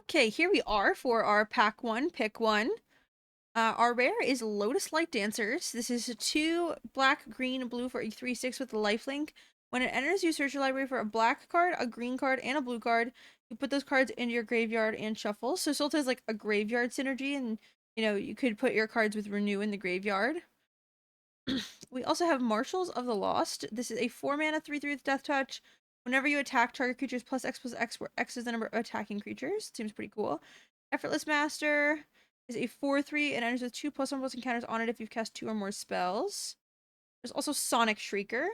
Okay, here we are for our pack one, pick one. Our rare is Lotus Light Dancers. This is a 2 black, green, blue for a 3/6 with a lifelink. When it enters, you search your library for a black card, a green card, and a blue card. You put those cards into your graveyard and shuffle. So Sulta is like a graveyard synergy, and you could put your cards with Renew in the graveyard. We also have Marshals of the Lost. This is a 4 mana 3/3 with Death Touch. Whenever you attack, target creatures plus X, where X is the number of attacking creatures. Seems pretty cool. Effortless Master is a 4/3 and enters with 2+1+ encounters on it if you've cast 2 or more spells. There's also Sonic Shrieker.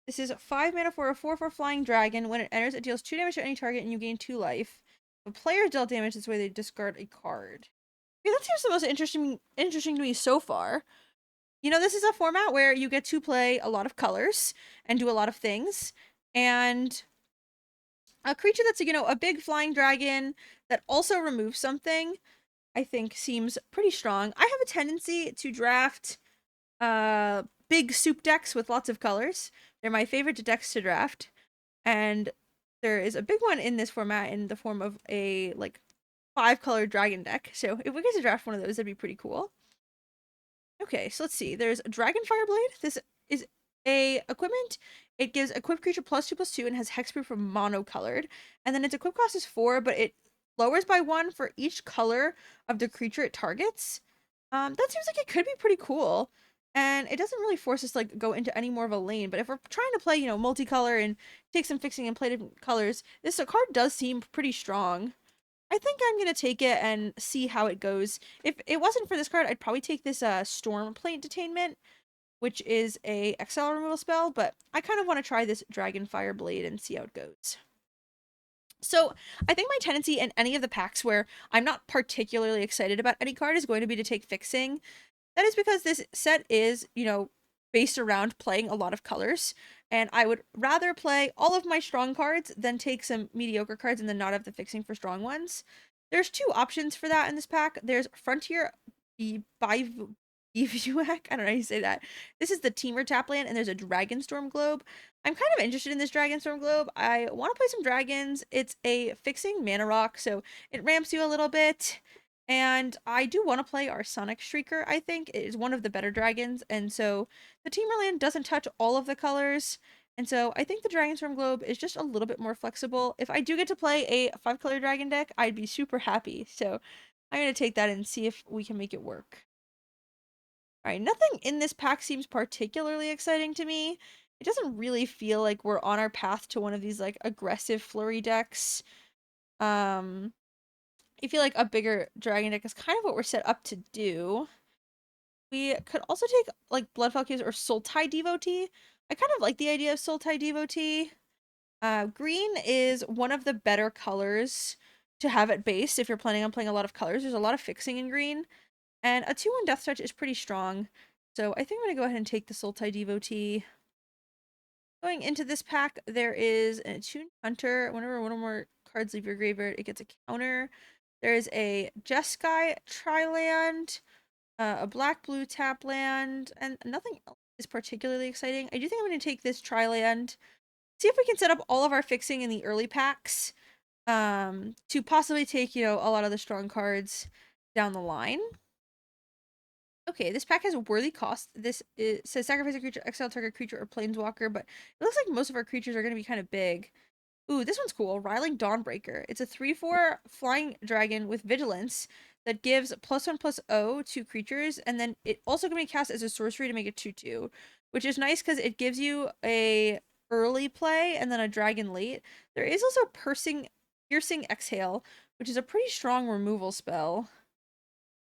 This is 5 mana for a 4/4 flying dragon. When it enters, it deals 2 damage to any target and you gain 2 life. If a player dealt damage, this way they discard a card. Okay, that seems the most interesting to me so far. This is a format where you get to play a lot of colors and do a lot of things. And a creature that's, a big flying dragon that also removes something, I think seems pretty strong. I have a tendency to draft big soup decks with lots of colors. They're my favorite decks to draft. And there is a big one in this format in the form of a like 5-color dragon deck. So if we get to draft one of those, that'd be pretty cool. Okay, so let's see. There's Dragonfire Blade. This is a equipment. It gives equipped creature +2/+2 and has hexproof for monocolored. And then its equip cost is 4, but it lowers by 1 for each color of the creature it targets. That seems like it could be pretty cool. And it doesn't really force us to go into any more of a lane. But if we're trying to play, multicolor and take some fixing and play different colors, this card does seem pretty strong. I think I'm gonna take it and see how it goes. If it wasn't for this card, I'd probably take this Stormplate Detainment, which is a exile removal spell, but I kind of want to try this Dragonfire Blade and see how it goes. So I think my tendency in any of the packs where I'm not particularly excited about any card is going to be to take Fixing. That is because this set is, based around playing a lot of colors, and I would rather play all of my strong cards than take some mediocre cards and then not have the fixing for strong ones. There's 2 options for that in this pack. There's Frontier Bivouac. I don't know how you say that. This is the Teamer Tapland, and there's a Dragonstorm Globe. I'm kind of interested in this Dragonstorm Globe. I want to play some dragons. It's a fixing mana rock, so it ramps you a little bit. And I do want to play our Sonic Shrieker, I think. It is one of the better dragons, and so the Teamerland doesn't touch all of the colors, and so I think the Dragonstorm Globe is just a little bit more flexible. If I do get to play a 5-color dragon deck, I'd be super happy, so I'm going to take that and see if we can make it work. Alright, nothing in this pack seems particularly exciting to me. It doesn't really feel like we're on our path to one of these, aggressive flurry decks. I feel like a bigger dragon deck is kind of what we're set up to do. We could also take, Bloodfell Caves or Sultai Devotee. I kind of like the idea of Sultai Devotee. Green is one of the better colors to have at base if you're planning on playing a lot of colors. There's a lot of fixing in green. And a 2/1 Death Touch is pretty strong. So I think I'm going to go ahead and take the Sultai Devotee. Going into this pack, there is an Attuned Hunter. Whenever one or more cards leave your graveyard, it gets a counter. There's a Jeskai Triland, a black-blue tap land, and nothing else is particularly exciting. I do think I'm going to take this Triland, see if we can set up all of our fixing in the early packs, to possibly take, a lot of the strong cards down the line. Okay, this pack has a worthy cost. Says sacrifice a creature, exile target creature or planeswalker, but it looks like most of our creatures are going to be kind of big. Ooh, this one's cool. Riling Dawnbreaker. It's a 3/4 flying dragon with vigilance that gives +1/+0 to creatures, and then it also can be cast as a sorcery to make it 2/2, which is nice because it gives you a early play and then a dragon late. There is also Piercing Exhale, which is a pretty strong removal spell.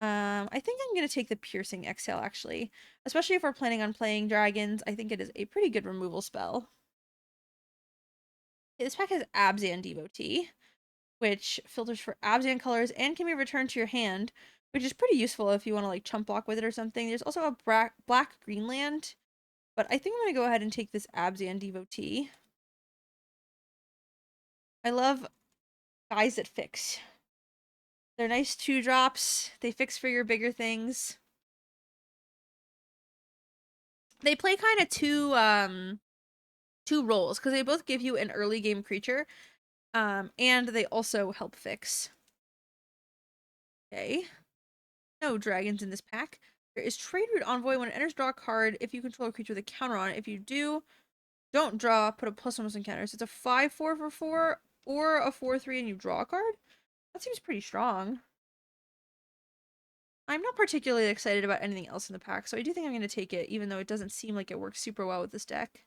I think I'm gonna take the Piercing Exhale actually, especially if we're planning on playing dragons. I think it is a pretty good removal spell. Okay, this pack has Abzan Devotee, which filters for Abzan colors and can be returned to your hand, which is pretty useful if you want to chump block with it or something. There's also a black Greenland, but I think I'm going to go ahead and take this Abzan Devotee. I love guys that fix. They're nice 2-drops. They fix for your bigger things. They play kind of two roles because they both give you an early game creature, and they also help fix. Okay. No dragons in this pack. There is Trade Route Envoy. When it enters, draw a card if you control a creature with a counter on it. If you do, don't draw, put a plus one counter. So it's a 5/4 for 4 or a 4/3 and you draw a card? That seems pretty strong. I'm not particularly excited about anything else in the pack, so I do think I'm going to take it, even though it doesn't seem like it works super well with this deck.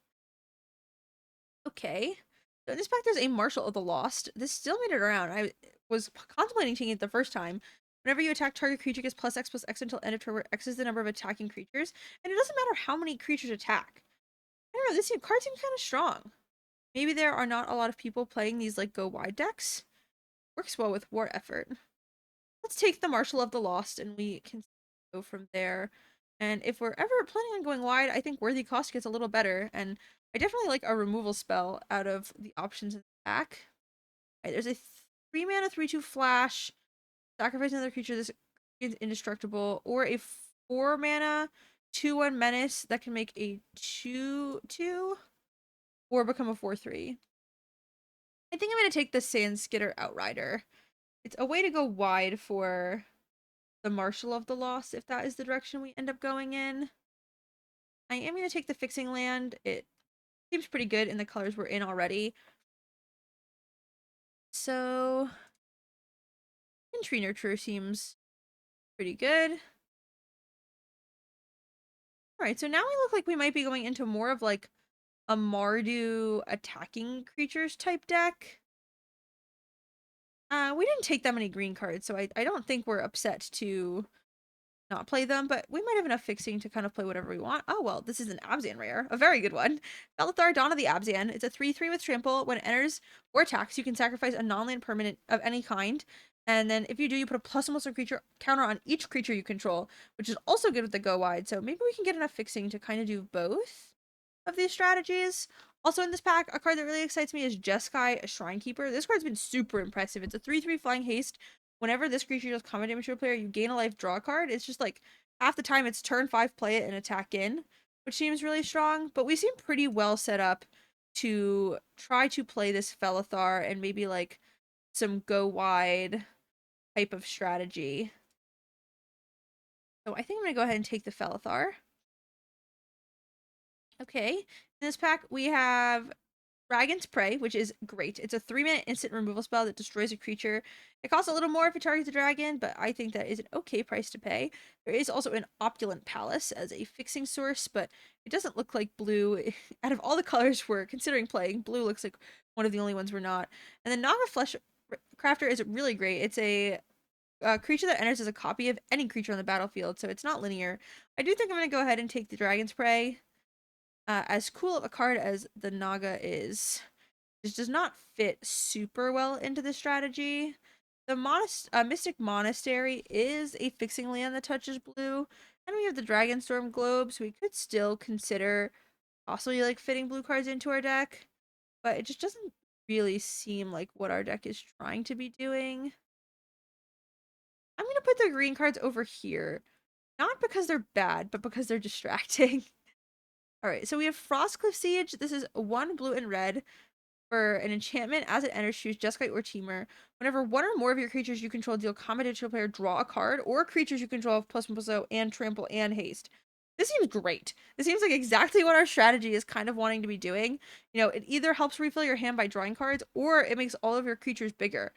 Okay. So in this pack, there's a Marshal of the Lost. This still made it around. I was contemplating taking it the first time. Whenever you attack target creature, gets +X/+X until end of turn, where X is the number of attacking creatures. And it doesn't matter how many creatures attack. I don't know, this card seems kind of strong. Maybe there are not a lot of people playing these like go wide decks. Works well with War Effort. Let's take the Marshal of the Lost and we can go from there. And if we're ever planning on going wide, I think Worthy Cost gets a little better. And I definitely like a removal spell out of the options in the pack. Right, there's a 3 mana 3/2 flash, sacrifice another creature this is indestructible, or a 4 mana 2/1 menace that can make a 2/2 or become a 4/3. I think I'm going to take the Sand Skitter Outrider. It's a way to go wide for the Marshal of the Lost if that is the direction we end up going in. I am going to take the Fixing Land. It seems pretty good in the colors we're in already. So, Tree Nurture seems pretty good. Alright, so now we look like we might be going into more of like a Mardu attacking creatures type deck. We didn't take that many green cards, so I don't think we're upset to not play them, but we might have enough fixing to kind of play whatever we want. Oh, well, this is an Abzan rare. A very good one. Belethar, Dawn of the Abzan. It's a 3/3 with trample. When it enters or attacks, you can sacrifice a non-land permanent of any kind. And then if you do, you put a +1/+1 creature counter on each creature you control, which is also good with the go wide. So maybe we can get enough fixing to kind of do both of these strategies. Also in this pack, a card that really excites me is Jeskai, Shrinekeeper. This card's been super impressive. It's a 3/3 flying haste. Whenever this creature deals combat damage to a player, you gain a life, draw a card. It's just like half the time it's turn 5, play it, and attack in, which seems really strong. But we seem pretty well set up to try to play this Felithar and maybe like some go wide type of strategy. So I think I'm going to go ahead and take the Felithar. Okay. In this pack, we have Dragon's Prey, which is great. It's a 3-minute instant removal spell that destroys a creature. It costs a little more if it targets a dragon, but I think that is an okay price to pay. There is also an Opulent Palace as a fixing source, but it doesn't look like blue. Out of all the colors we're considering playing, blue looks like one of the only ones we're not. And then Naga Flesh Crafter is really great. It's a creature that enters as a copy of any creature on the battlefield, so it's not linear. I do think I'm going to go ahead and take the Dragon's Prey. As cool of a card as the Naga is, this does not fit super well into the strategy. The Mystic Monastery is a fixing land that touches blue, and we have the Dragonstorm Globe, so we could still consider possibly like fitting blue cards into our deck, but it just doesn't really seem like what our deck is trying to be doing. I'm gonna put the green cards over here, not because they're bad, but because they're distracting. All right, so we have Frostcliff Siege. This is 1 blue and red. For an enchantment, as it enters, choose Jeskai or Teamer. Whenever one or more of your creatures you control deal combat damage to a player, draw a card, or creatures you control have +1/+0 and trample and haste. This seems great. This seems like exactly what our strategy is kind of wanting to be doing. You know, it either helps refill your hand by drawing cards, or it makes all of your creatures bigger.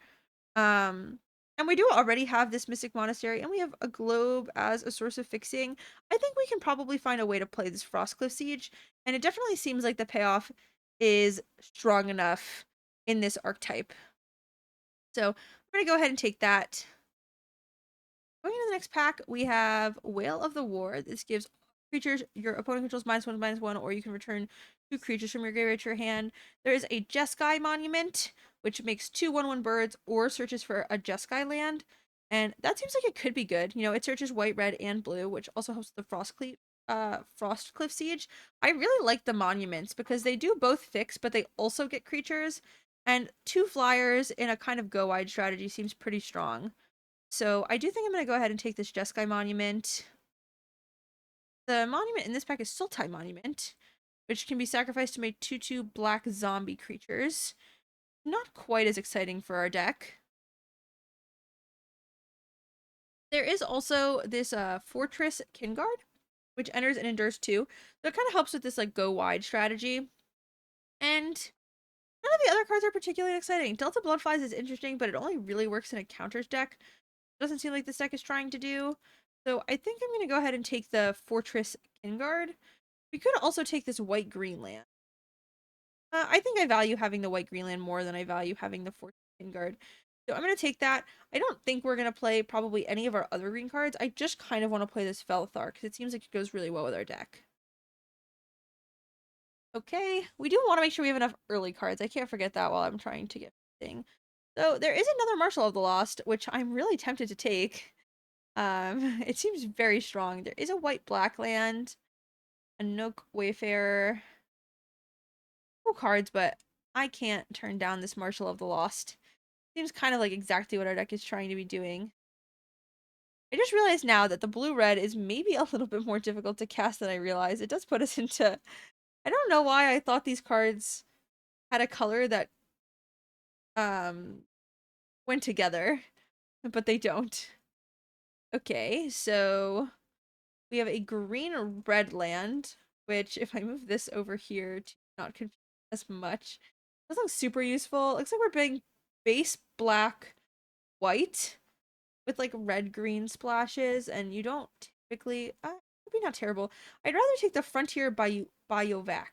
And we do already have this Mystic Monastery, and we have a globe as a source of fixing. I think we can probably find a way to play this Frostcliff Siege, and it definitely seems like the payoff is strong enough in this archetype. So I'm going to go ahead and take that. Going into the next pack, we have Whale of the War. This gives creatures your opponent controls -1/-1, or you can return 2 creatures from your graveyard to your hand. There is a Jeskai Monument, which makes 2 1/1 birds or searches for a Jeskai land. And that seems like it could be good. You know, it searches white, red, and blue, which also helps the Frostcliff Siege. I really like the monuments because they do both fix, but they also get creatures. And 2 flyers in a kind of go wide strategy seems pretty strong. So I do think I'm going to go ahead and take this Jeskai Monument. The monument in this pack is Sultai Monument, which can be sacrificed to make 2/2 black zombie creatures. Not quite as exciting for our deck. There is also this Fortress Kingguard, which enters and endures 2. So it kind of helps with this like go wide strategy. And none of the other cards are particularly exciting. Delta Bloodflies is interesting, but it only really works in a counters deck. Doesn't seem like this deck is trying to do. So I think I'm going to go ahead and take the Fortress Kingguard. We could also take this white-green land. I think I value having the white-green land more than I value having the Fortress Kingguard. So I'm going to take that. I don't think we're going to play probably any of our other green cards. I just kind of want to play this Felthar because it seems like it goes really well with our deck. Okay, we do want to make sure we have enough early cards. I can't forget that while I'm trying to get thing. So there is another Marshal of the Lost, which I'm really tempted to take. It seems very strong. There is a white-black land, a Nook Wayfarer. Cool cards, but I can't turn down this Marshal of the Lost. Seems kind of like exactly what our deck is trying to be doing. I just realized now that the blue-red is maybe a little bit more difficult to cast than I realized. It does put us into... I don't know why I thought these cards had a color that um went together, but they don't. Okay, so we have a green-red land, which if I move this over here to not confuse as much, doesn't look super useful. It looks like we're playing base black white with like red green splashes, and you don't typically maybe not terrible. I'd rather take the Frontier Bayovac,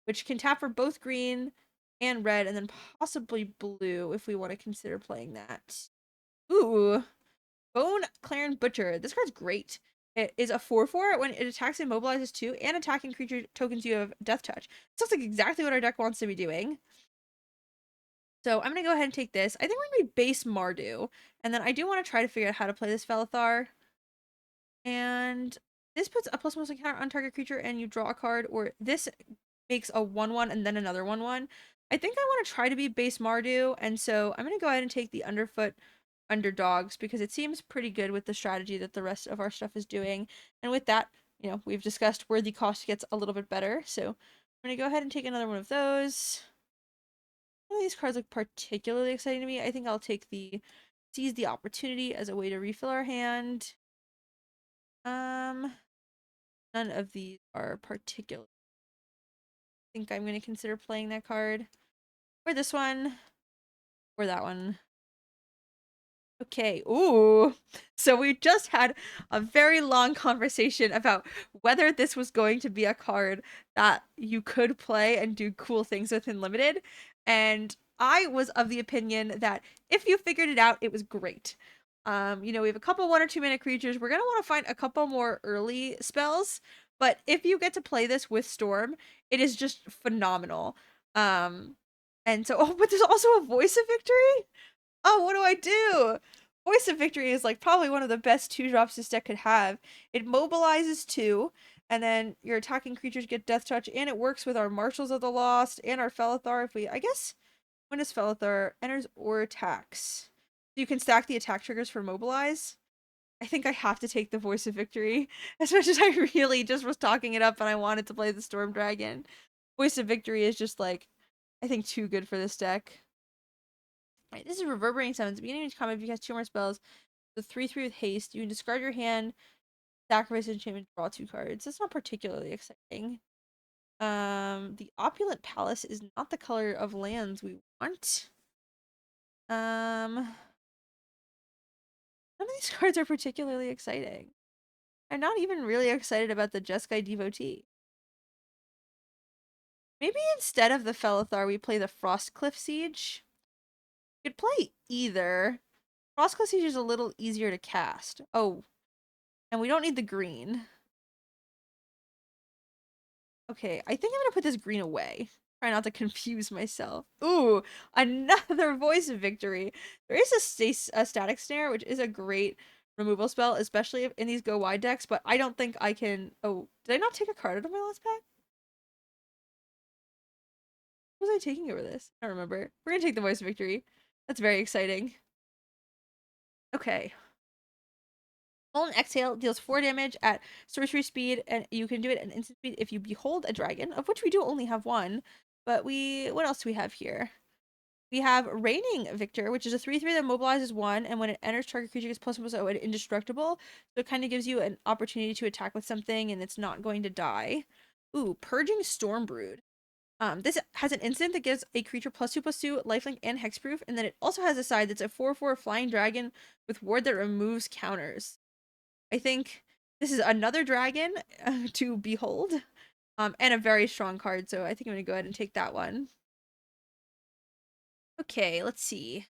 which can tap for both green and red, and then possibly blue if we want to consider playing that. Ooh, Bone Claren Butcher. This card's great. It is a 4/4 when it attacks and mobilizes 2, and attacking creature tokens you have Death Touch. This looks like exactly what our deck wants to be doing. So I'm gonna go ahead and take this. I think we're gonna be base Mardu, and then I do want to try to figure out how to play this Felithar. And this puts a +1 counter on target creature, and you draw a card, or this makes a 1/1 and then another 1/1. I think I want to try to be base Mardu, and so I'm gonna go ahead and take the Underfoot Underdogs because it seems pretty good with the strategy that the rest of our stuff is doing. And with that, we've discussed where the cost gets a little bit better. So I'm gonna go ahead and take another one of those. None of these cards look particularly exciting to me. I think I'll take the Seize the Opportunity as a way to refill our hand. None of these are particular. I think I'm gonna consider playing that card. Or this one. Or that one. Okay, ooh. So we just had a very long conversation about whether this was going to be a card that you could play and do cool things with in Limited. And I was of the opinion that if you figured it out, it was great. We have a couple 1 or 2 minute creatures. We're gonna want to find a couple more early spells, but if you get to play this with Storm, it is just phenomenal. And so, oh, but there's also a Voice of Victory. Oh, what do I do? Voice of Victory is like probably one of the best 2-drops this deck could have. It mobilizes 2, and then your attacking creatures get Death Touch, and it works with our Marshals of the Lost and our Felithar. I guess, when does Felithar enters or attacks? You can stack the attack triggers for mobilize. I think I have to take the Voice of Victory, as much as I really just was talking it up and I wanted to play the Storm Dragon. Voice of Victory is just like, I think, too good for this deck. Right, this is Reverberating Summons. At the beginning of each combat, if you cast 2 more spells, the 3/3 with haste, you can discard your hand, sacrifice an enchantment, draw 2 cards. That's not particularly exciting. The Opulent Palace is not the color of lands we want. None of these cards are particularly exciting. I'm not even really excited about the Jeskai Devotee. Maybe instead of the Felithar, we play the Frostcliff Siege. You could play either. Frostcliff Siege is a little easier to cast. Oh, and we don't need the green. Okay, I think I'm gonna put this green away. Try not to confuse myself. Ooh, another Voice of Victory. There is a Static Snare, which is a great removal spell, especially in these go wide decks, but I don't think I can... Oh, did I not take a card out of my last pack? What was I taking over this? I don't remember. We're gonna take the Voice of Victory. That's very exciting. Okay. Molten Exhale deals 4 damage at sorcery speed, and you can do it at instant speed if you behold a dragon, of which we do only have one. But what else do we have here? We have Reigning Victor, which is a 3/3 that mobilizes one, and when it enters, target creature gets +1/+0 and indestructible. So it kind of gives you an opportunity to attack with something, and it's not going to die. Ooh, Purging Stormbrood. This has an instant that gives a creature +2/+2, lifelink, and hexproof, and then it also has a side that's a 4/4 flying dragon with ward that removes counters. I think this is another dragon to behold, and a very strong card, so I think I'm gonna go ahead and take that one. Okay, let's see.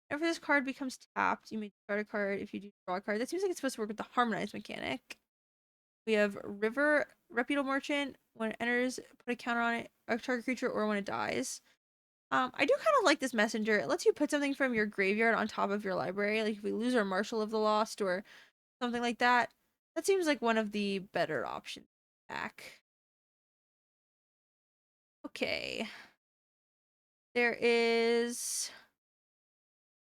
Whenever this card becomes tapped, you may discard a card if you do draw a card. That seems like it's supposed to work with the Harmonized mechanic. We have River Reputable Merchant. When it enters, put a counter on it, a target creature, or when it dies. I do kind of like this messenger. It lets you put something from your graveyard on top of your library. Like if we lose our Marshal of the Lost or something like that. That seems like one of the better options back. Okay. There is...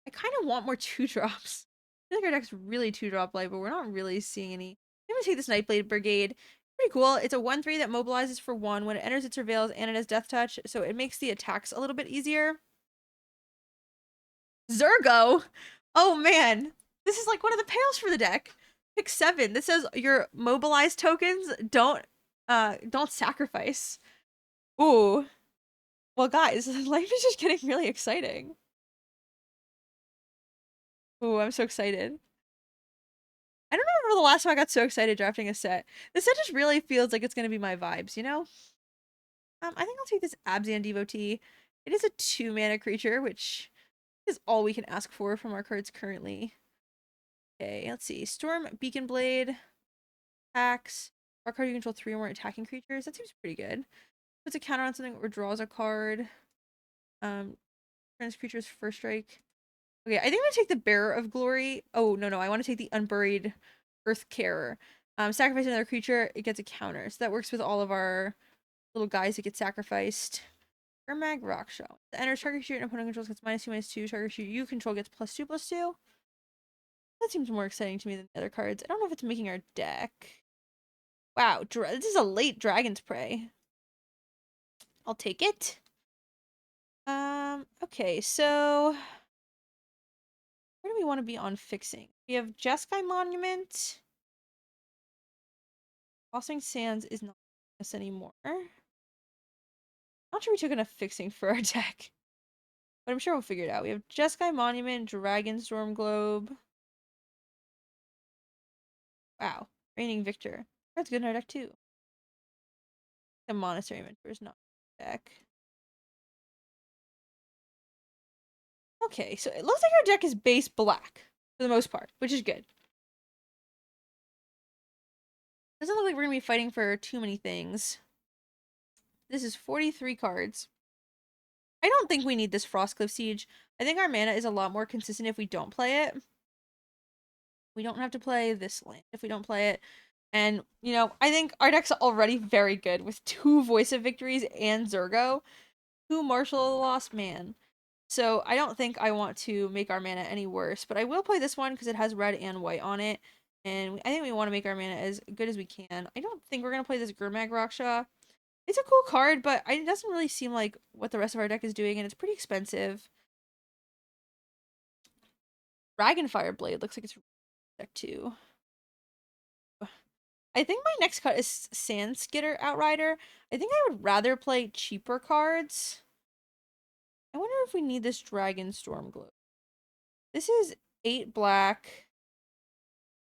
I kind of want more 2-drops. I feel like our deck's really 2-drop light, but we're not really seeing any. I'm gonna take this Nightblade Brigade. Pretty cool. It's a 1/3 that mobilizes for 1. When it enters, it surveils, and it has Death Touch, so it makes the attacks a little bit easier. Zurgo! Oh man! This is like one of the payoffs for the deck. Pick 7. This says your mobilized tokens don't sacrifice. Ooh. Well guys, life is just getting really exciting. Ooh, I'm so excited. I don't remember the last time I got so excited drafting a set. This set just really feels like it's gonna be my vibes, you know? I think I'll take this Abzan Devotee. It is a 2-mana creature, which is all we can ask for from our cards currently. Okay, let's see. Storm Beacon Blade. Attacks. Our card you control 3 or more attacking creatures. That seems pretty good. Puts a counter on something or draws a card. Turns creatures first strike. Okay, I think I'm gonna take the Bearer of Glory. Oh, no, I want to take the Unburied Earth Carer. Sacrifice another creature, it gets a counter. So that works with all of our little guys that get sacrificed. Ermag Rockshaw. The enters target creature and opponent controls gets -2/-2. Target creature you control gets +2/+2. That seems more exciting to me than the other cards. I don't know if it's making our deck. Wow, this is a late Dragon's Prey. I'll take it. Okay, so where do we want to be on fixing? We have Jeskai Monument. Crossing Sands is not us anymore. Not sure we took enough fixing for our deck. But I'm sure we'll figure it out. We have Jeskai Monument, Dragon Storm Globe. Wow. Reigning Victor. That's good in our deck too. The Monastery Mentor is not in our deck. Okay, so it looks like our deck is base black for the most part, which is good. Doesn't look like we're gonna be fighting for too many things. This is 43 cards. I don't think we need this Frostcliff Siege. I think our mana is a lot more consistent if we don't play it. We don't have to play this land if we don't play it. And, you know, I think our deck's already very good with 2 Voice of Victories and Zurgo, 2 Marshal of the Lost Man. So I don't think I want to make our mana any worse, but I will play this one because it has red and white on it. And I think we want to make our mana as good as we can. I don't think we're going to play this Gurmag Raksha. It's a cool card, but it doesn't really seem like what the rest of our deck is doing, and it's pretty expensive. Dragonfire Blade looks like it's deck too. I think my next cut is Sandskitter Outrider. I think I would rather play cheaper cards. I wonder if we need this Dragon Storm Globe. This is 8 black,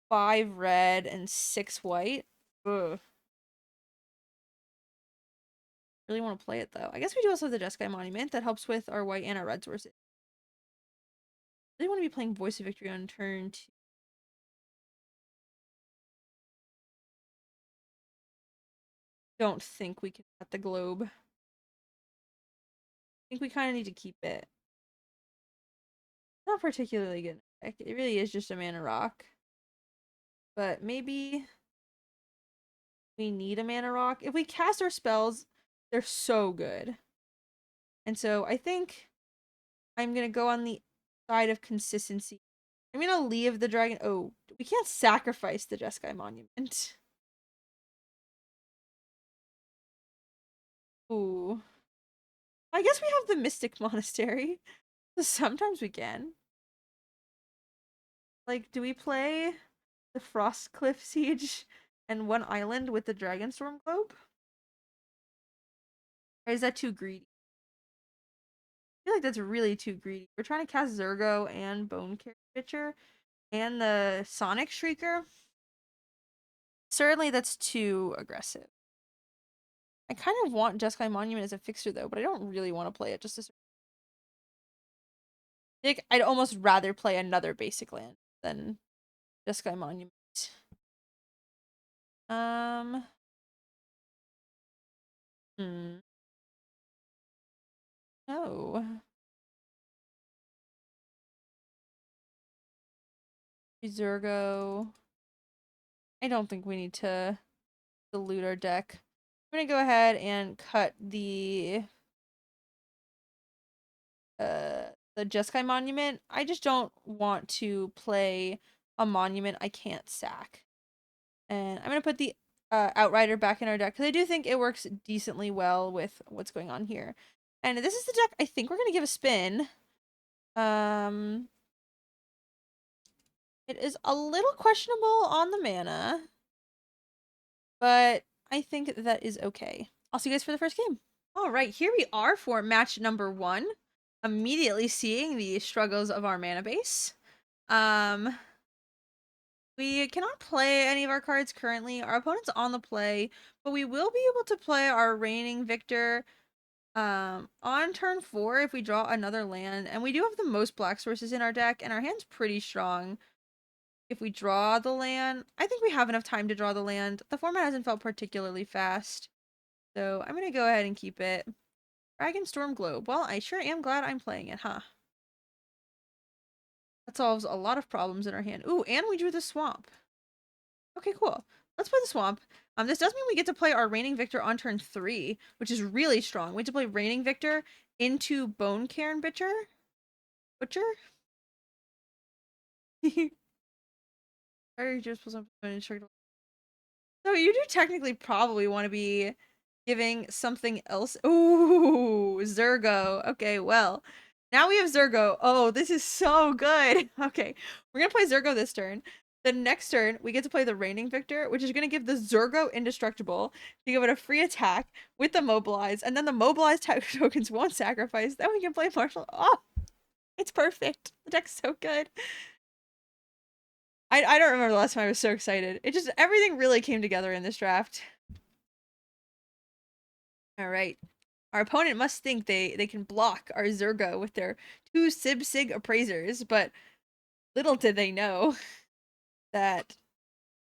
5 red, and 6 white. Ugh. Really want to play it though. I guess we do also have the Jeskai Monument that helps with our white and our red sources. I really want to be playing Voice of Victory on turn 2. Don't think we can cut the globe. I think we kind of need to keep it. Not particularly good. It really is just a mana rock. But maybe we need a mana rock. If we cast our spells, they're so good. And so I think I'm going to go on the side of consistency. I'm going to leave the dragon. Oh, we can't sacrifice the Jeskai Monument. Ooh. I guess we have the Mystic Monastery. Sometimes we can. Like, do we play the Frostcliff Siege and one island with the Dragonstorm Globe? Or is that too greedy? I feel like that's really too greedy. We're trying to cast Zurgo and Bone Pitcher and the Sonic Shrieker. Certainly that's too aggressive. I kind of want Jeskai Monument as a fixer though, but I don't really want to play it just to like I'd almost rather play another basic land than Jeskai Monument. Um hmm. No. Zurgo. I don't think we need to dilute our deck. I'm gonna go ahead and cut the Jeskai Monument. I just don't want to play a monument I can't sack. And I'm gonna put the Outrider back in our deck because I do think it works decently well with what's going on here. And this is the deck I think we're gonna give a spin. Um, it is a little questionable on the mana, but I think that is okay. I'll see you guys for the first game. All right, here we are for match number 1. Immediately seeing the struggles of our mana base. We cannot play any of our cards currently. Our opponent's on the play, but we will be able to play our Reigning Victor on turn 4 if we draw another land. And we do have the most black sources in our deck, and our hand's pretty strong. If we draw the land, I think we have enough time to draw the land. The format hasn't felt particularly fast, so I'm gonna go ahead and keep it. Dragon Storm Globe. Well, I sure am glad I'm playing it, huh? That solves a lot of problems in our hand. Ooh, and we drew the swamp. Okay, cool. Let's play the swamp. This does mean we get to play our Reigning Victor on turn 3, which is really strong. We get to play Reigning Victor into Bone Cairn Butcher. Butcher? Are you just supposed to So you do technically probably want to be giving something else. Ooh, Zurgo. Okay, well, now we have Zurgo. Oh, this is so good. Okay, we're gonna play Zurgo this turn. The next turn, we get to play the Reigning Victor, which is gonna give the Zurgo indestructible to give it a free attack with the Mobilize, and then the Mobilize tokens won't sacrifice. Then we can play Martial. Oh, it's perfect. The deck's so good. I don't remember the last time I was so excited. It just everything really came together in this draft. All right. Our opponent must think they can block our Zurgo with their 2 Sig appraisers, but little did they know that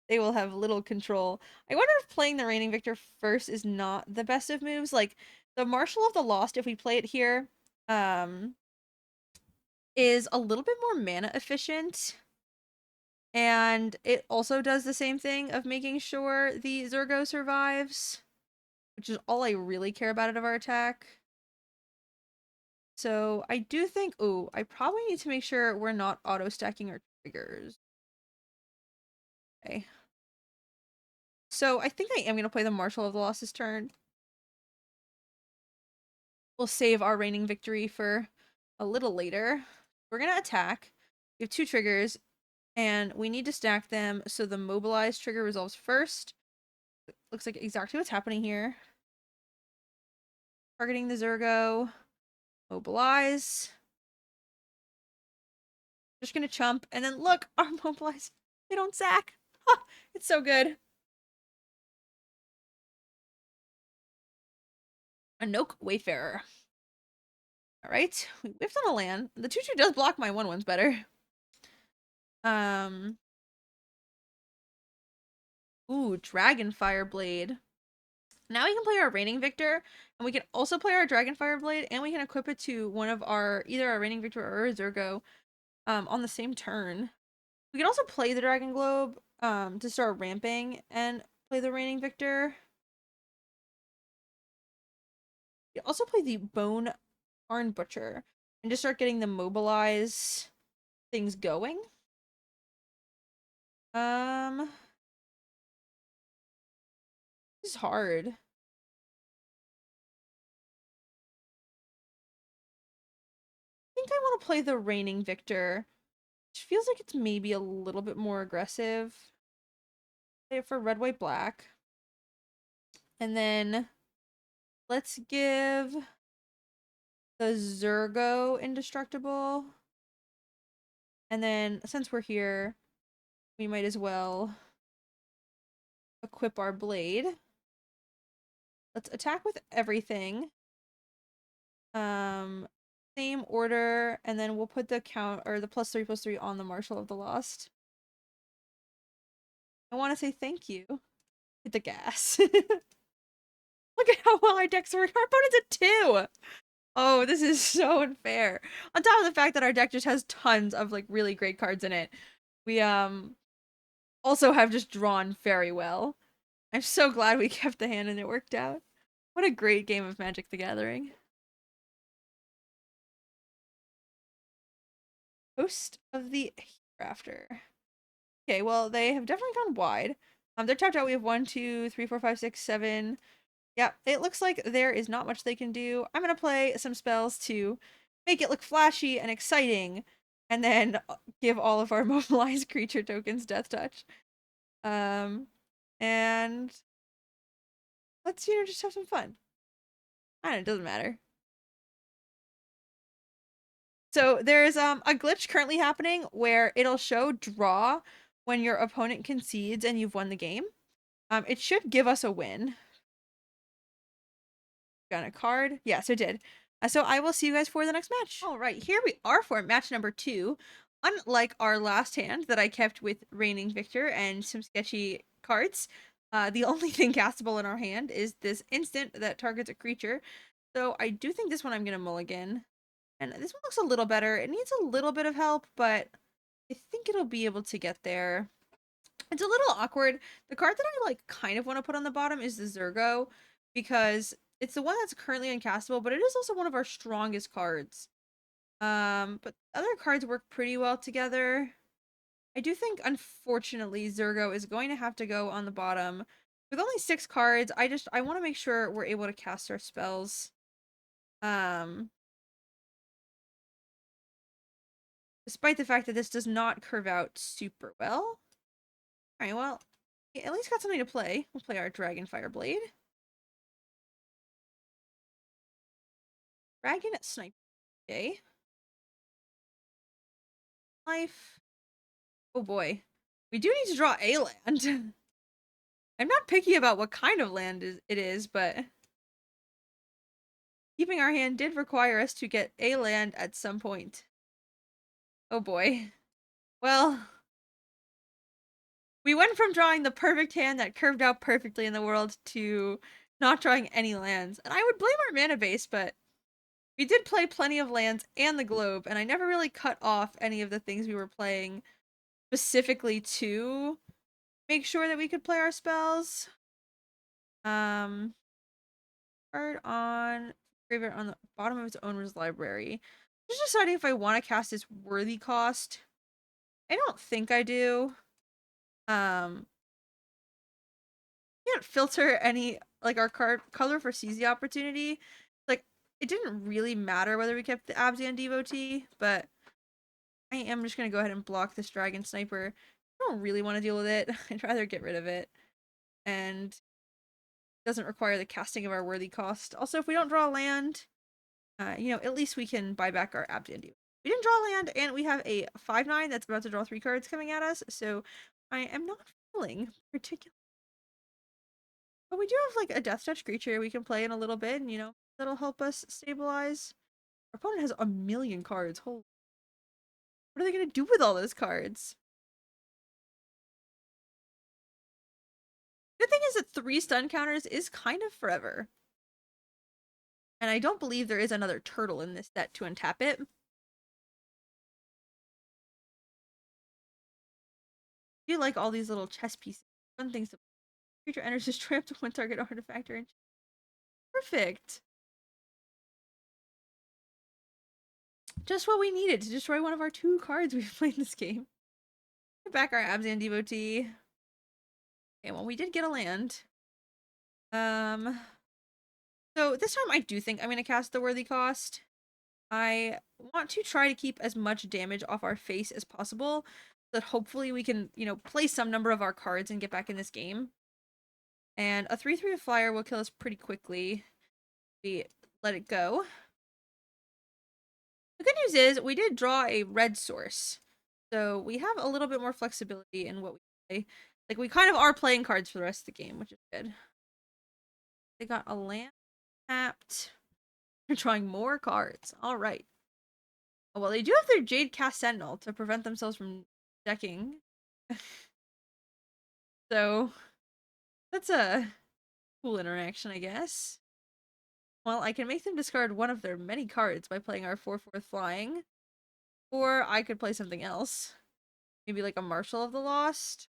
they will have little control. I wonder if playing the Reigning Victor first is not the best of moves. Like the Marshal of the Lost, if we play it here, um, is a little bit more mana efficient. And it also does the same thing of making sure the Zurgo survives, which is all I really care about out of our attack. So I do think, ooh, I probably need to make sure we're not auto-stacking our triggers. Okay. So I think I am going to play the Marshal of the Lost this turn. We'll save our Reigning Victory for a little later. We're going to attack. We have 2 triggers, and we need to stack them so the Mobilize trigger resolves first. Looks like exactly what's happening here. Targeting the Zurgo. Mobilize. Just gonna chump, and then look, our Mobilize. They don't sack. It's so good. A Noke Wayfarer. Alright, we whiffed on a land. The 2/2 does block my 1/1s better. Ooh, Dragonfire Blade. Now we can play our Reigning Victor, and we can also play our Dragonfire Blade, and we can equip it to one of our, either our Reigning Victor or a Zurgo, on the same turn. We can also play the Dragon Globe, to start ramping, and play the Reigning Victor. We can also play the Bone Cairn Butcher, and just start getting the Mobilize things going. This is hard. think I want to play the Reigning Victor, which feels like it's maybe a little bit more aggressive. Play it for red, white, black. And then let's give the Zurgo indestructible. And then since we're here, we might as well equip our blade. Let's attack with everything. Same order, and then we'll put the count or the +3/+3 on the Marshal of the Lost. I want to say thank you. Hit the gas. Look at how well our decks work. Our opponent's at 2. Oh, this is so unfair. On top of the fact that our deck just has tons of like really great cards in it. We also have just drawn very well. I'm so glad we kept the hand and it worked out. What a great game of Magic the Gathering. Host of the Hereafter. Okay, well, they have definitely gone wide. They're tapped out. We have 1, 2, 3, 4, 5, 6, 7. Yeah, it looks like there is not much they can do. I'm gonna play some spells to make it look flashy and exciting, and then give all of our mobilized creature tokens Death Touch. And let's just have some fun. I don't know, it doesn't matter. So there's a glitch currently happening where it'll show draw when your opponent concedes and you've won the game. It should give us a win. Got a card. Yes, it did. So I will see you guys for the next match. All right, here we are for match number 2. Unlike our last hand that I kept with Reigning Victor and some sketchy cards, the only thing castable in our hand is this instant that targets a creature. So I do think this one I'm going to mulligan. And this one looks a little better. It needs a little bit of help, but I think it'll be able to get there. It's a little awkward. The card that I like kind of want to put on the bottom is the Zurgo, because it's the one that's currently uncastable, but it is also one of our strongest cards. But other cards work pretty well together. I do think, unfortunately, Zurgo is going to have to go on the bottom. With only 6 cards, I want to make sure we're able to cast our spells. Despite the fact that this does not curve out super well. Alright, well, at least got something to play. We'll play our Dragonfire Blade. Dragon Sniper. Okay. Life. Oh boy. We do need to draw a land. I'm not picky about what kind of land it is, but keeping our hand did require us to get a land at some point. Oh boy. Well, we went from drawing the perfect hand that curved out perfectly in the world to not drawing any lands. And I would blame our mana base, but we did play plenty of lands and the globe, and I never really cut off any of the things we were playing specifically to make sure that we could play our spells. Card on graveyard on the bottom of its owner's library. Just deciding if I want to cast this worthy cost. I don't think I do. Can't filter any like our card color for seize the opportunity. Like it didn't really matter whether we kept the Abzan Devotee, but I am just gonna go ahead and block this Dragon Sniper. I don't really want to deal with it. I'd rather get rid of it. And doesn't require the casting of our worthy cost. Also, if we don't draw land, at least we can buy back our Abzan Devotee. We didn't draw land, and we have a 5/9 that's about to draw 3 cards coming at us, so I am not feeling particular. But we do have like a Death Touch creature we can play in a little bit, and that'll help us stabilize. Our opponent has a million cards. Holy, what are they gonna do with all those cards? Good thing is that 3 stun counters is kind of forever. And I don't believe there is another turtle in this set to untap it. I do like all these little chess pieces. Fun things to creature enters destroy up to 1 target artifact or perfect. Just what we needed to destroy one of our 2 cards we've played in this game. Get back our Abzan Devotee. Okay, well, we did get a land. So this time I do think I'm gonna cast the worthy cost. I want to try to keep as much damage off our face as possible, so that hopefully we can, play some number of our cards and get back in this game. And a 3/3 flyer will kill us pretty quickly. We let it go. The good news is we did draw a red source, so we have a little bit more flexibility in what we play. Like, we kind of are playing cards for the rest of the game, which is good. They got a land tapped. They're drawing more cards. All right. Oh, well, they do have their Jade Cast Sentinel to prevent themselves from decking. So that's a cool interaction, I guess. Well, I can make them discard one of their many cards by playing our 4/4 flying. Or I could play something else. Maybe like a Marshal of the Lost.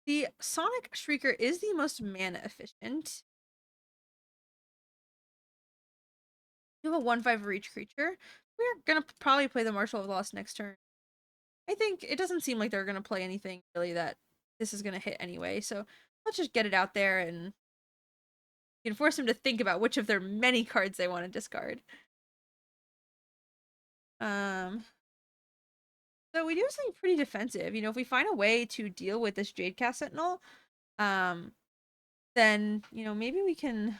The Sonic Shrieker is the most mana efficient. You have a 1/5 for each creature. We're gonna probably play the Marshal of the Lost next turn. I think it doesn't seem like they're gonna play anything really that this is gonna hit anyway, so let's just get it out there and you can force them to think about which of their many cards they want to discard. Um, so we do something pretty defensive. If we find a way to deal with this Jadecast Sentinel, then maybe we can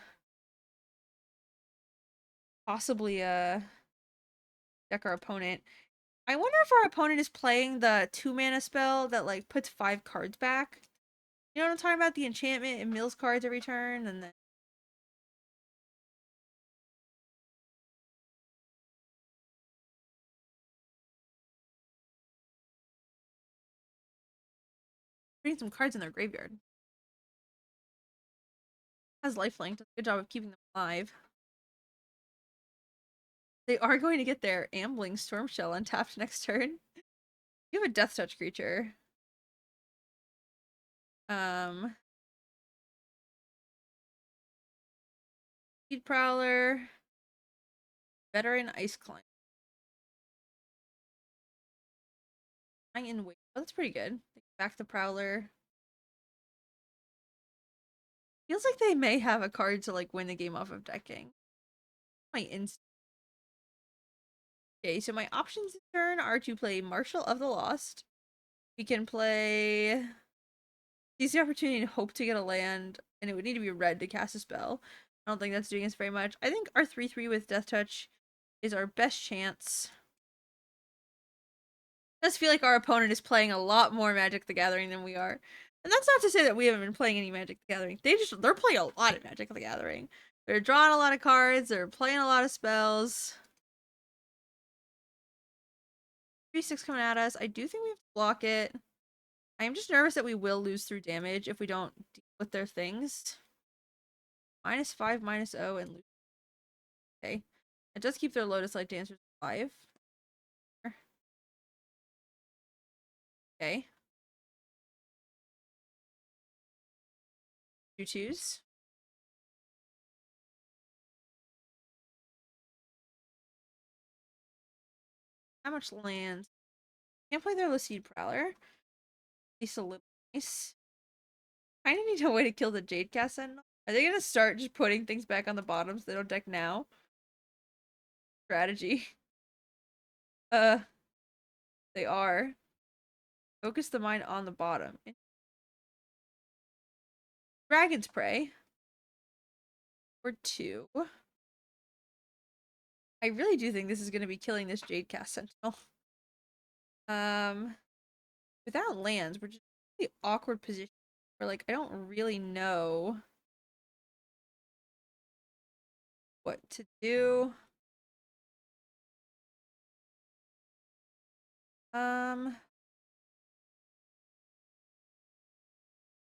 possibly deck our opponent. I wonder if our opponent is playing the 2-mana spell that like puts 5 cards back. You know what I'm talking about? The enchantment and mills cards every turn, and then putting some cards in their graveyard. Has lifelink. Does a good job of keeping them alive. They are going to get their Ambling Stormshell untapped next turn. You have a Death Touch creature. Speed Prowler. Veteran Ice Climb. In wait. Oh, that's pretty good. Back the Prowler. Feels like they may have a card to like win the game off of decking. My instinct. Okay, so my options this turn are to play Marshal of the Lost. We can play seize the opportunity and hope to get a land, and it would need to be red to cast a spell. I don't think that's doing us very much. I think our 3/3 with Death Touch is our best chance. I just feel like our opponent is playing a lot more Magic the Gathering than we are. And that's not to say that we haven't been playing any Magic the Gathering. They're playing a lot of Magic the Gathering. They're drawing a lot of cards, they're playing a lot of spells. 3/6 coming at us. I do think we have to block it. I am just nervous that we will lose through damage if we don't deal with their things. -5, -0, and lose. Okay. It does keep their Lotus Light Dancers alive. Okay. 2/2s. How much lands? Can't play their Lucid Prowler. At least a little nice. Kind of need a way to kill the Jade Cast Sentinel. Are they gonna start just putting things back on the bottom so they don't deck now? Strategy. Uh, they are. Focus the mind on the bottom. Dragon's Prey. Or 2. I really do think this is gonna be killing this Jade Cast Sentinel. Without lands, we're just in an awkward position where like I don't really know what to do.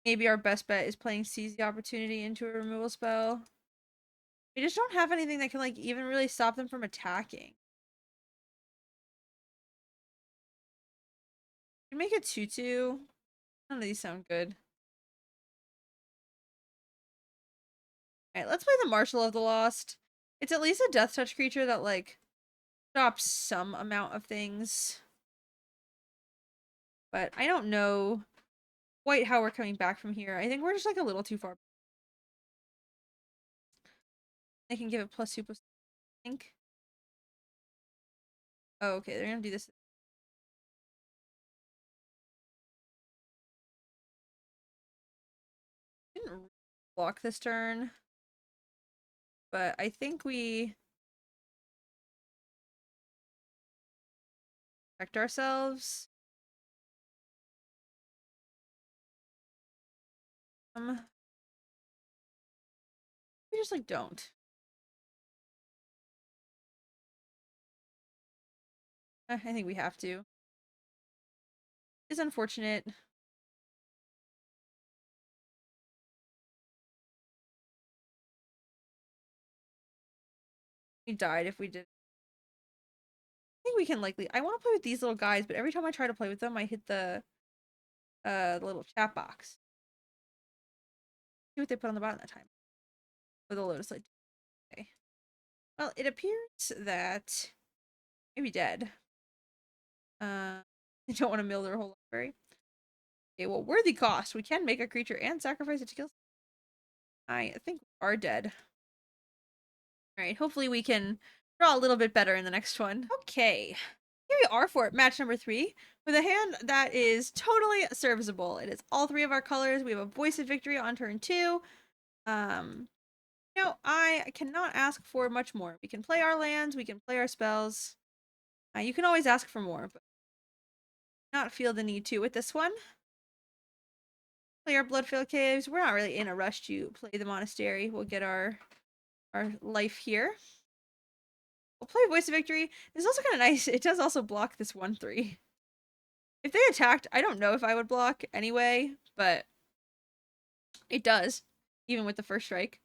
Maybe our best bet is playing Seize the Opportunity into a removal spell. We just don't have anything that can like even really stop them from attacking. We make it 2/2. None of these sound good. Alright, let's play the Marshal of the Lost. It's at least a Death Touch creature that like stops some amount of things. But I don't know quite how we're coming back from here. I think we're just like a little too far. They can give it +2/+. think. Oh, okay, they're gonna do this. Didn't block this turn, but I think we protect ourselves. We just like don't. I think we have to. It's unfortunate. We died if we did. I think we can likely. I want to play with these little guys, but every time I try to play with them, I hit the little chat box. See what they put on the bottom that time. With a lotus light. Okay. Well, it appears that maybe dead. They don't want to mill their whole library. Okay, well, worthy cost. We can make a creature and sacrifice it to kill. I think we are dead. Alright, hopefully we can draw a little bit better in the next one. Okay, here we are for match number 3 with a hand that is totally serviceable. It is all 3 of our colors. We have a Voice of Victory on turn 2. I cannot ask for much more. We can play our lands, we can play our spells. You can always ask for more, but not feel the need to with this one. Play our Bloodfield Caves. We're not really in a rush to play the Monastery. We'll get our life here. We'll play Voice of Victory. It's also kind of nice. It does also block this 1/3. If they attacked, I don't know if I would block anyway, but it does, even with the first strike.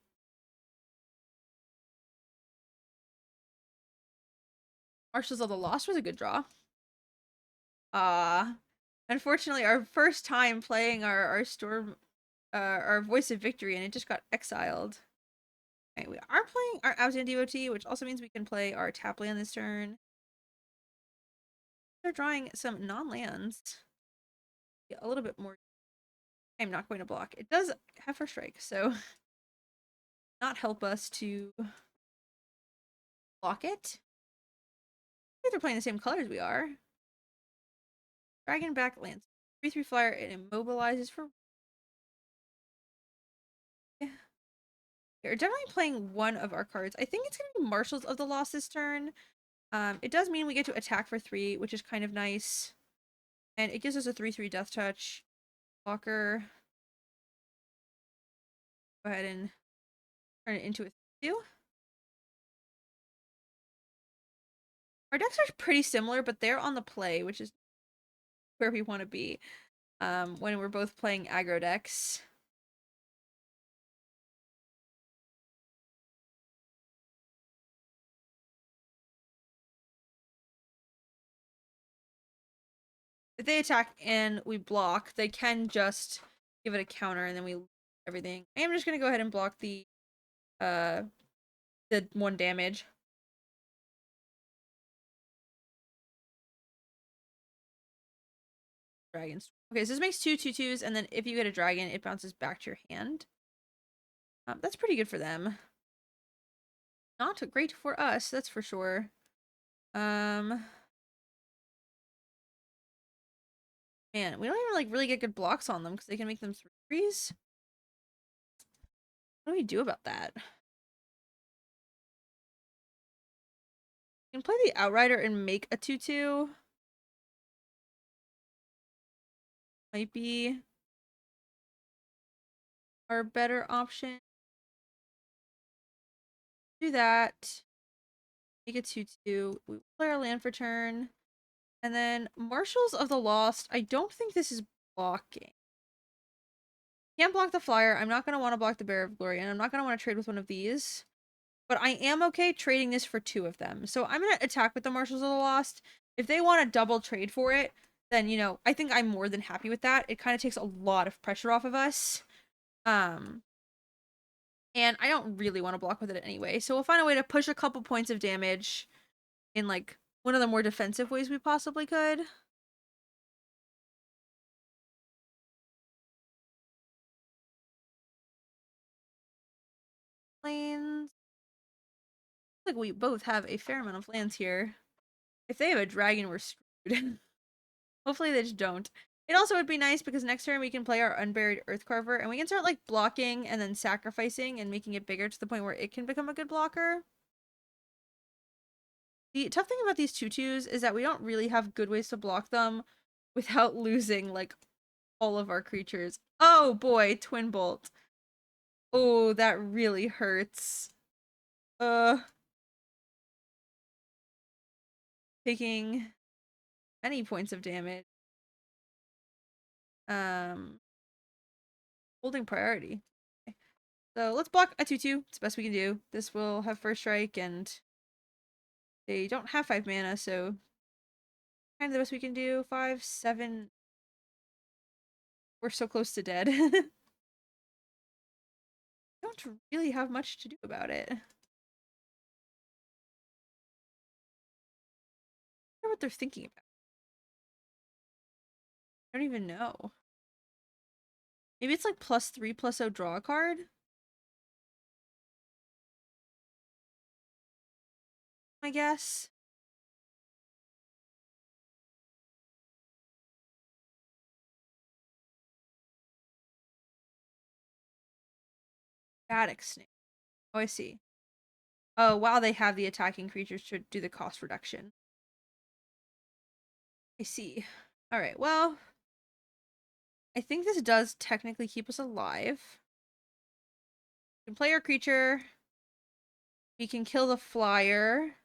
Marshals of the Lost was a good draw. Unfortunately, our first time playing our storm, our Voice of Victory, and it just got exiled. Okay, we are playing our Outland Devotee, which also means we can play our tap land this turn. They're drawing some non-lands. Yeah, a little bit more. I'm not going to block. It does have first strike, so not help us to block it. I think they're playing the same colors we are. Dragon back lands. 3/3 flyer, it immobilizes for. Yeah. We're definitely playing one of our cards. I think it's gonna be Marshals of the Lost this turn. It does mean we get to attack for 3, which is kind of nice. And it gives us a 3/3 death touch. Walker. Go ahead and turn it into a 2. Our decks are pretty similar, but they're on the play, which is where we want to be. When we're both playing aggro decks. If they attack and we block, they can just give it a counter and then we lose everything. I am just gonna go ahead and block the 1 damage. Dragons. Okay, so this makes 2/2/2s, and then if you get a dragon, it bounces back to your hand. That's pretty good for them. Not great for us, that's for sure. Man, we don't even like really get good blocks on them because they can make them 3/3s. What do we do about that? We can play the Outrider and make a 2/2. Might be our better option. Do that. Make a 2/2. We play our land for turn. And then Marshals of the Lost. I don't think this is blocking. Can't block the flyer. I'm not going to want to block the Bear of Glory. And I'm not going to want to trade with one of these. But I am okay trading this for 2 of them. So I'm going to attack with the Marshals of the Lost. If they want to double trade for it, then, I think I'm more than happy with that. It kind of takes a lot of pressure off of us. And I don't really want to block with it anyway. So we'll find a way to push a couple points of damage in, like, one of the more defensive ways we possibly could. Lanes. Like we both have a fair amount of lands here. If they have a dragon, we're screwed. Hopefully they just don't. It also would be nice because next turn we can play our Unburied Earthcarver and we can start like blocking and then sacrificing and making it bigger to the point where it can become a good blocker. The tough thing about these 2/2s is that we don't really have good ways to block them without losing like all of our creatures. Oh boy, Twin Bolt. Oh, that really hurts. Taking many points of damage. Um, Holding priority. Okay. So let's block a 2/2. It's the best we can do. This will have first strike, and they don't have 5 mana, so kind of the best we can do. 5, 7. We're so close to dead. Don't really have much to do about it. I wonder what they're thinking about. I don't even know. Maybe it's like +3/+0 draw a card? I guess. Static Snake. Oh, I see. Oh, wow, they have the attacking creatures to do the cost reduction. I see. Alright, well, I think this does technically keep us alive. We can play our creature. We can kill the flyer.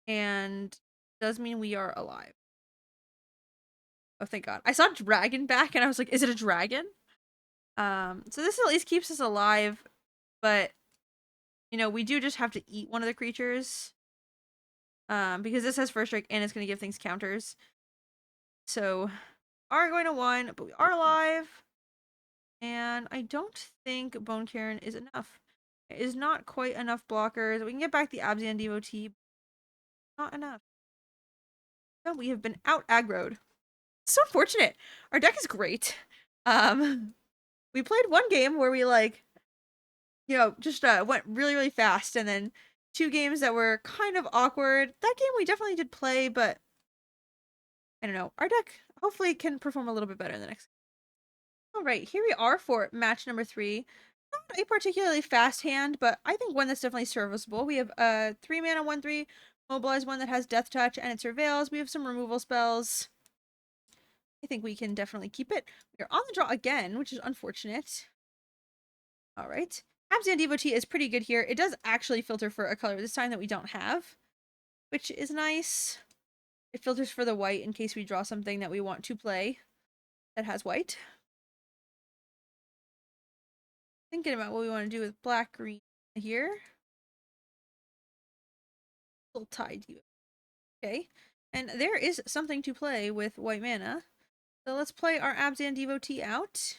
And does mean we are alive. Oh, thank God. I saw dragon back and I was like, is it a dragon? So this at least keeps us alive, but you know, we do just have to eat one of the creatures. Because this has first strike and it's gonna give things counters. So are going to 1, but we are alive. And I don't think Bone Cairn is enough. It is not quite enough blockers. We can get back the Abzan Devotee. Not enough. So we have been out aggroed. So unfortunate. Our deck is great. We played one game where we like, you know, just went really, really fast, and then 2 games that were kind of awkward. That game we definitely did play, but I don't know. Our deck hopefully can perform a little bit better in the next. All right, here we are for match number 3. Not a particularly fast hand, but I think one that's definitely serviceable. We have a 3 mana 1/3 mobilize one that has Death Touch and it surveils. We have some removal spells. I think we can definitely keep it. We're on the draw again, which is unfortunate. All right. Abzan Devotee is pretty good here. It does actually filter for a color this time that we don't have, which is nice. It filters for the white in case we draw something that we want to play that has white. Thinking about what we want to do with black-green here. Tide you. Okay. And there is something to play with white mana. So let's play our Abzan Devotee out.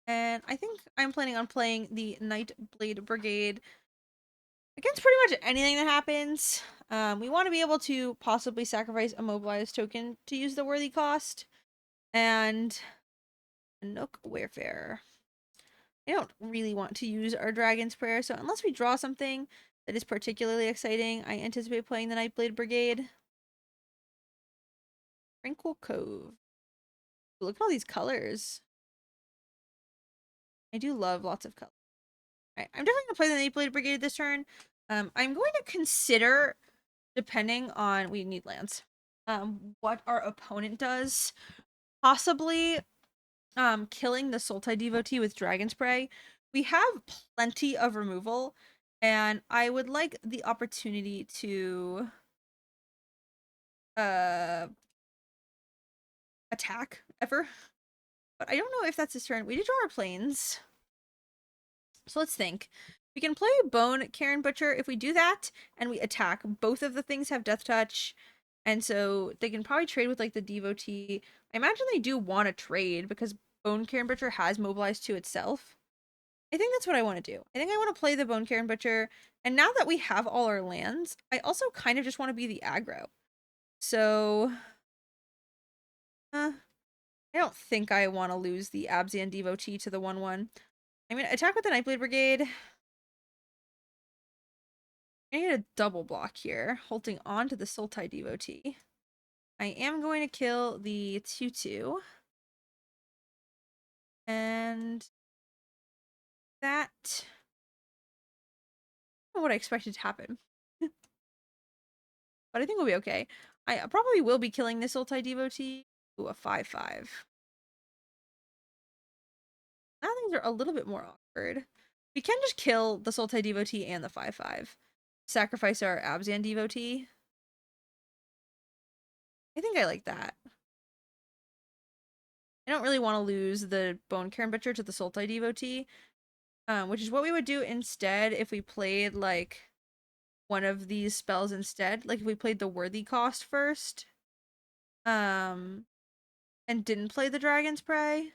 And I think I'm planning on playing the Nightblade Brigade against pretty much anything that happens. We want to be able to possibly sacrifice a mobilized token to use the worthy cost. And a Nook Wayfarer. I don't really want to use our Dragon's Prayer, so unless we draw something that is particularly exciting, I anticipate playing the Nightblade Brigade. Tranquil Cove. Look at all these colors. I do love lots of colors. Alright, I'm definitely going to play the Nightblade Brigade this turn. I'm going to consider, depending on, we need lands, what our opponent does. Possibly killing the Sultai Devotee with Dragon Spray. We have plenty of removal, and I would like the opportunity to attack ever. But I don't know if that's his turn. We did draw our planes. So let's think. We can play Bone Karen Butcher. If we do that and we attack, both of the things have Death Touch. And so they can probably trade with like the Devotee. I imagine they do want to trade because Bone Karen Butcher has mobilized to itself. I think that's what I want to do. I think I want to play the Bone Karen Butcher. And now that we have all our lands, I also kind of just want to be the aggro. So, I don't think I want to lose the Abzan Devotee to the 1/1. I'm going to attack with the Nightblade Brigade. I need a double block here, holding on to the Sultai Devotee. I am going to kill the 2/2. And that what I expected to happen. But I think we'll be okay. I probably will be killing this Sultai Devotee. Ooh, a 5/5. Now things are a little bit more awkward. We can just kill the Sultai Devotee and the 5/5. Sacrifice our Abzan Devotee. I think I like that. I don't really want to lose the Bone Cairn Butcher to the Sultai Devotee, which is what we would do instead if we played, like, one of these spells instead. Like, if we played the Worthy Cost first, and didn't play the Dragon's Prey.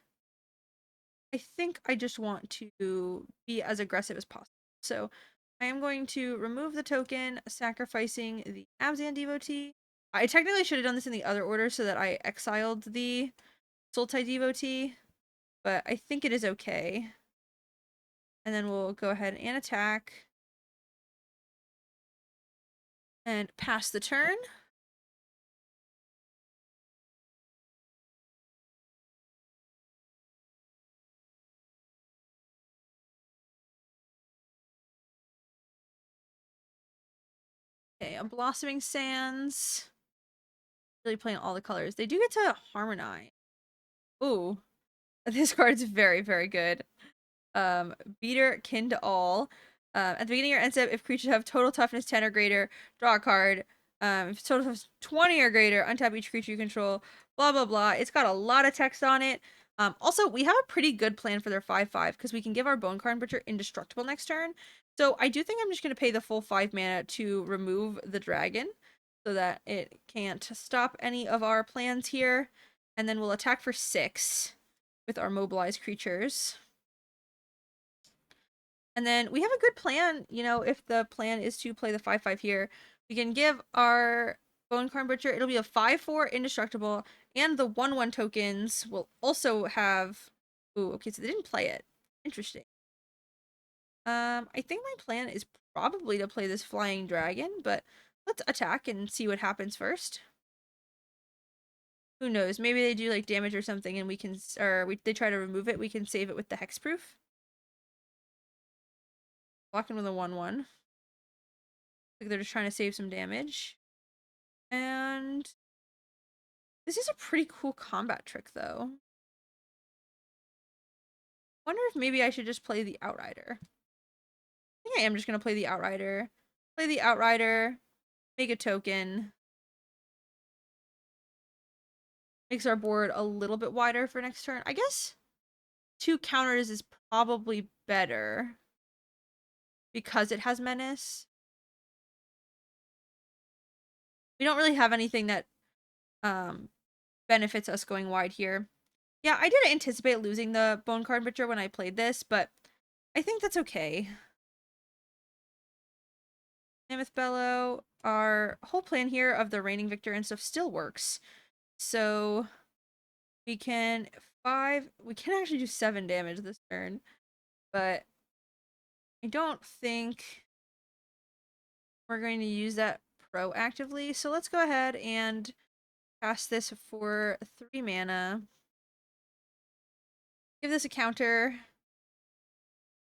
I think I just want to be as aggressive as possible. So I am going to remove the token, sacrificing the Abzan Devotee. I technically should have done this in the other order so that I exiled the Sultai Devotee, but I think it is okay. And then we'll go ahead and attack and pass the turn. Okay, a Blossoming Sands. Really playing all the colors. They do get to harmonize. Ooh, this card's very, very good. Beater kin to all. At the beginning of your end step, if creatures have total toughness 10 or greater, draw a card. If total toughness 20 or greater, untap each creature you control. Blah blah blah. It's got a lot of text on it. Also, we have a pretty good plan for their 5/5 because we can give our Bone Card Butcher indestructible next turn. So I do think I'm just gonna pay the full 5 mana to remove the dragon so that it can't stop any of our plans here. And then we'll attack for 6 with our mobilized creatures. And then we have a good plan, if the plan is to play the 5/5 here. We can give our Bone Carn Butcher, it'll be a 5/4 indestructible, and the 1/1 tokens will also have. Ooh, okay, so they didn't play it. Interesting. I think my plan is probably to play this flying dragon, but let's attack and see what happens first. Who knows? Maybe they do like damage or something, and they try to remove it. We can save it with the hexproof. Walk in with a 1/1. Like they're just trying to save some damage. And this is a pretty cool combat trick, though. Wonder if maybe I should just play the Outrider. I think I am just gonna play the Outrider. Play the Outrider, make a token. Makes our board a little bit wider for next turn. I guess 2 counters is probably better because it has Menace. We don't really have anything that benefits us going wide here. Yeah, I didn't anticipate losing the Bone Card Butcher when I played this, but I think that's okay. Mammoth Bellow, our whole plan here of the reigning victor and stuff still works. So we can actually do 7 damage this turn, but I don't think we're going to use that proactively. So let's go ahead and cast this for 3 mana. Give this a counter.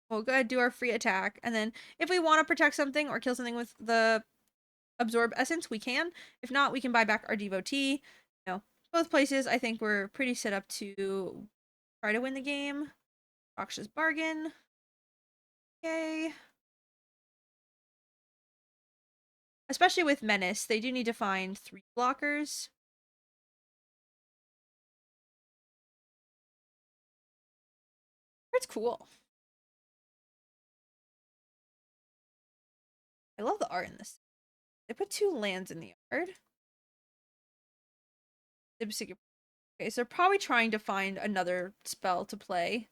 We'll go ahead and do our free attack. And then if we want to protect something or kill something with the absorb essence, we can. If not, we can buy back our devotee. Both places I think we're pretty set up to try to win the game. Raksha's Bargain. Okay. Especially with Menace, they do need to find 3 blockers. It's cool. I love the art in this. They put 2 lands in the yard. Okay, so they're probably trying to find another spell to play.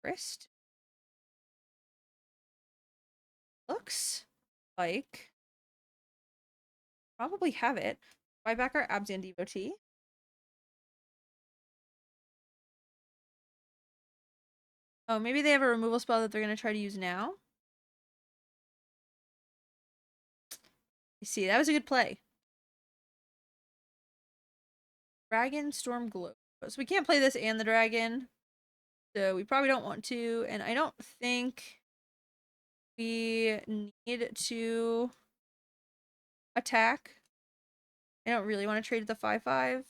Wrist. Looks like probably have it. Buy back our Abzan Devotee. Oh, maybe they have a removal spell that they're going to try to use now? I see, that was a good play. Dragon, Storm, Glow. So we can't play this and the dragon. So we probably don't want to. And I don't think we need to attack. I don't really want to trade the 5/5.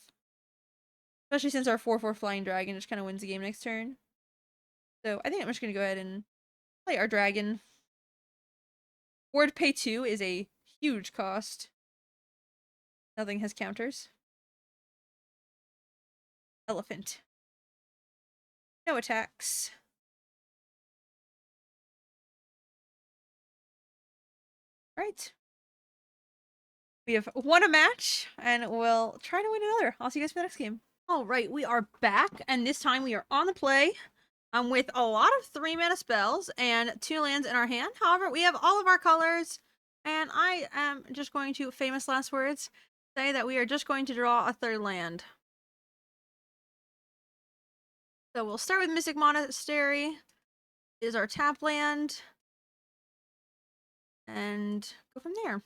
Especially since our 4/4 flying dragon just kind of wins the game next turn. So I think I'm just going to go ahead and play our dragon. Board pay 2 is a huge cost. Nothing has counters. Elephant. No attacks. Right. We have won a match, and we'll try to win another. I'll see you guys for the next game. All right, we are back, and this time we are on the play. With a lot of 3-mana spells and 2 lands in our hand. However, we have all of our colors, and I am just going to, famous last words, say that we are just going to draw a 3rd land. So we'll start with Mystic Monastery. It is our tap land. And go from there.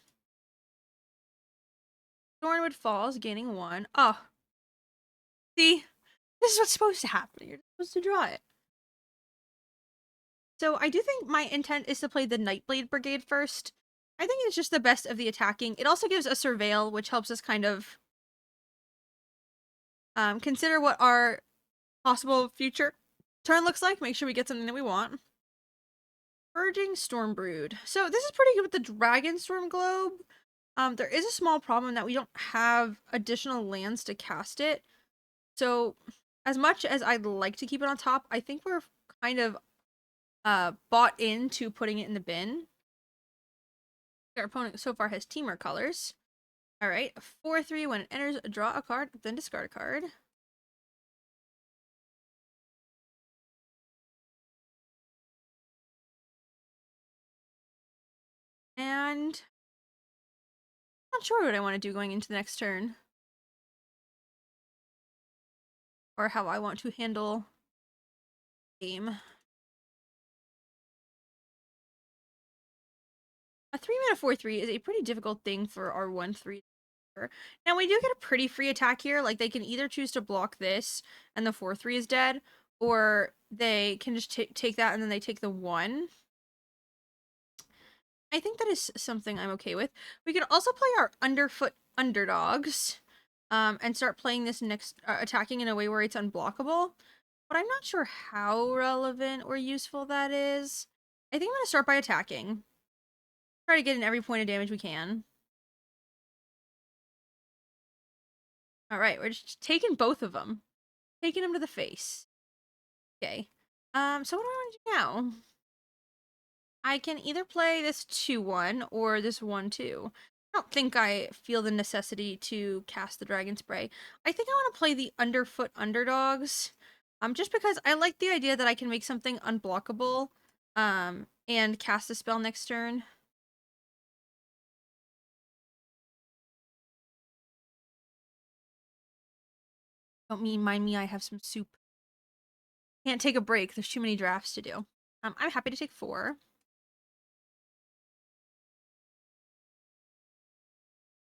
Thornwood Falls, gaining 1. Oh. See? This is what's supposed to happen. You're supposed to draw it. So I do think my intent is to play the Nightblade Brigade first. I think it's just the best of the attacking. It also gives a Surveil, which helps us kind of consider what our possible future turn looks like. Make sure we get something that we want. Urging Stormbrood. So this is pretty good with the Dragon Storm Globe. There is a small problem that we don't have additional lands to cast it. So as much as I'd like to keep it on top, I think we're kind of bought into putting it in the bin. Our opponent so far has Teamer colors. Alright, 4/3. When it enters, draw a card, then discard a card. And I'm not sure what I want to do going into the next turn. Or how I want to handle game. A 3-mana 4/3 is a pretty difficult thing for our 1/3. Now we do get a pretty free attack here. Like they can either choose to block this and the 4/3 is dead, or they can just take that and then they take the 1. I think that is something I'm okay with. We could also play our underfoot underdogs, and start playing this next attacking in a way where it's unblockable. But I'm not sure how relevant or useful that is. I think I'm gonna start by attacking. Try to get in every point of damage we can. All right, we're just taking both of them, taking them to the face. Okay. So what do I want to do now? I can either play this 2/1 or this 1/2. I don't think I feel the necessity to cast the Dragon Spray. I think I want to play the Underfoot Underdogs. Just because I like the idea that I can make something unblockable, and cast a spell next turn. Don't mind me, I have some soup. Can't take a break, there's too many drafts to do. I'm happy to take 4.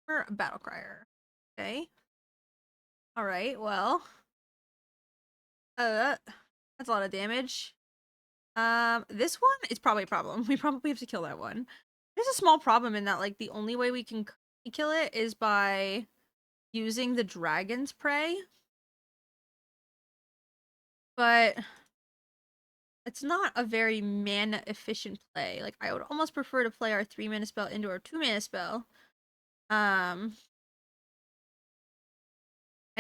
For a Battle Crier. Okay. Alright, well. That's a lot of damage. This one is probably a problem. We probably have to kill that one. There's a small problem in that, like, the only way we can kill it is by using the Dragon's Prey. But it's not a very mana efficient play. Like, I would almost prefer to play our 3-mana spell into our 2-mana spell. And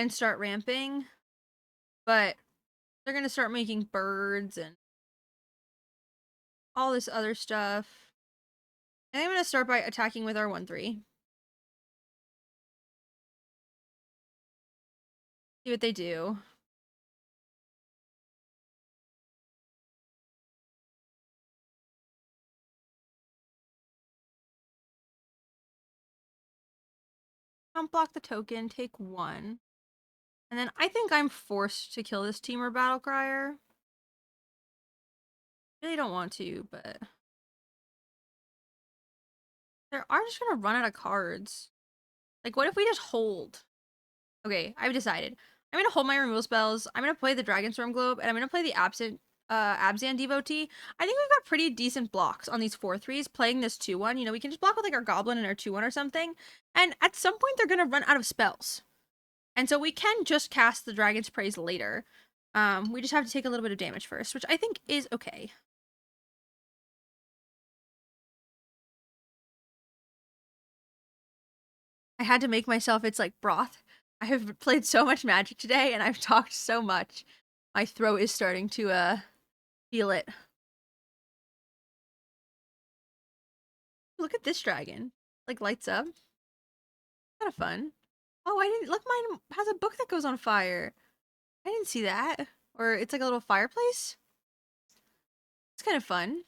start ramping. But they're gonna start making birds and all this other stuff. And I'm gonna start by attacking with our 1/3. See what they do. Don't block the token, take 1. And then I think I'm forced to kill this Teamer Battle Crier. Really don't want to, but they are just gonna run out of cards. Like, what if we just hold? Okay, I've decided. I'm gonna hold my removal spells. I'm gonna play the Dragonstorm Globe, and I'm gonna play the Abzan Devotee. I think we've got pretty decent blocks on these 4/3s. Playing this 2/1, you know, we can just block with like our Goblin and our 2/1 or something. And at some point, they're gonna run out of spells, and so we can just cast the Dragon's Praise later. We just have to take a little bit of damage first, which I think is okay. I had to make myself its like broth. I have played so much Magic today, and I've talked so much. My throat is starting to feel it. Look at this dragon. Like lights up. Kind of fun. Oh, I didn't look, mine has a book that goes on fire. I didn't see that. Or it's like a little fireplace. It's kind of fun.